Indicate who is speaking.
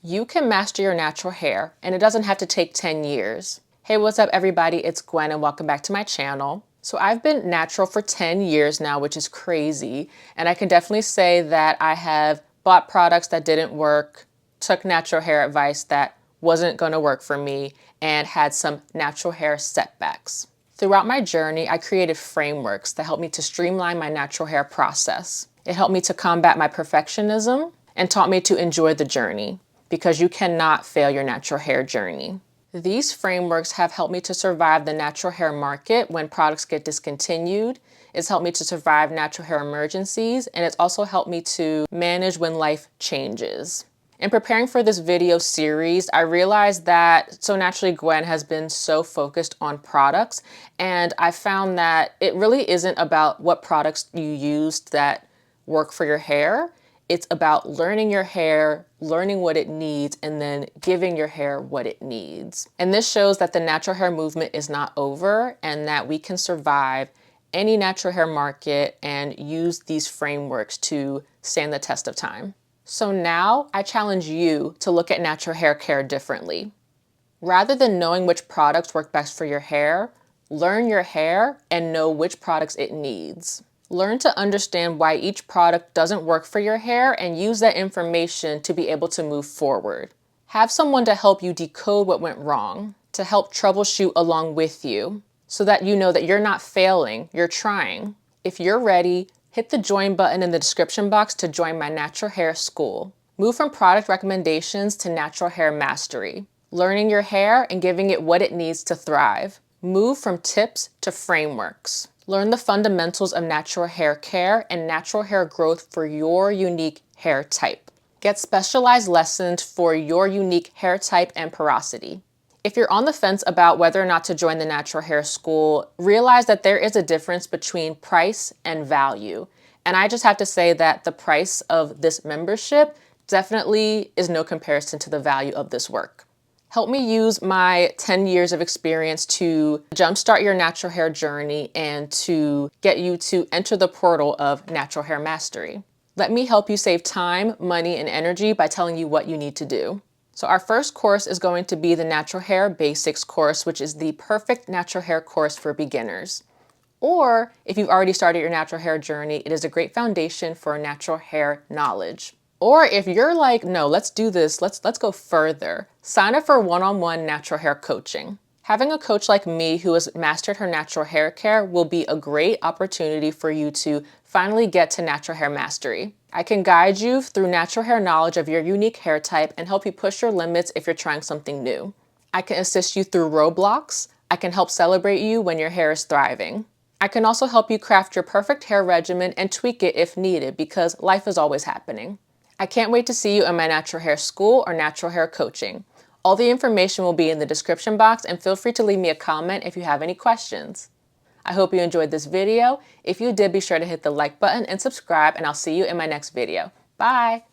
Speaker 1: You can master your natural hair, and it doesn't have to take 10 years. Hey, what's up everybody? It's Gwen and welcome back to my channel. So I've been natural for 10 years now, which is crazy. And I can definitely say that I have bought products that didn't work, took natural hair advice that wasn't going to work for me, and had some natural hair setbacks. Throughout my journey, I created frameworks that helped me to streamline my natural hair process. It helped me to combat my perfectionism and taught me to enjoy the journey, because you cannot fail your natural hair journey. These frameworks have helped me to survive the natural hair market when products get discontinued. It's helped me to survive natural hair emergencies, and it's also helped me to manage when life changes. In preparing for this video series, I realized that So Naturally Gwen has been so focused on products, and I found that it really isn't about what products you used that work for your hair. It's about learning your hair, learning what it needs, and then giving your hair what it needs. And this shows that the natural hair movement is not over and that we can survive any natural hair market and use these frameworks to stand the test of time. So now I challenge you to look at natural hair care differently. Rather than knowing which products work best for your hair, learn your hair and know which products it needs. Learn to understand why each product doesn't work for your hair and use that information to be able to move forward. Have someone to help you decode what went wrong, to help troubleshoot along with you, so that you know that you're not failing, you're trying. If you're ready, hit the join button in the description box to join my natural hair school. Move from product recommendations to natural hair mastery, learning your hair and giving it what it needs to thrive. Move from tips to frameworks. Learn the fundamentals of natural hair care and natural hair growth for your unique hair type. Get specialized lessons for your unique hair type and porosity. If you're on the fence about whether or not to join the natural hair school, realize that there is a difference between price and value. And I just have to say that the price of this membership definitely is no comparison to the value of this work. Help me use my 10 years of experience to jumpstart your natural hair journey and to get you to enter the portal of natural hair mastery. Let me help you save time, money, and energy by telling you what you need to do. So our first course is going to be the Natural Hair Basics course, which is the perfect natural hair course for beginners. Or if you've already started your natural hair journey, it is a great foundation for natural hair knowledge. Or if you're like, no, let's do this, let's go further, sign up for one-on-one natural hair coaching. Having a coach like me who has mastered her natural hair care will be a great opportunity for you to finally get to natural hair mastery. I can guide you through natural hair knowledge of your unique hair type and help you push your limits if you're trying something new. I can assist you through roadblocks. I can help celebrate you when your hair is thriving. I can also help you craft your perfect hair regimen and tweak it if needed, because life is always happening. I can't wait to see you in my natural hair school or natural hair coaching. All the information will be in the description box, and feel free to leave me a comment if you have any questions. I hope you enjoyed this video. If you did, be sure to hit the like button and subscribe, and I'll see you in my next video. Bye!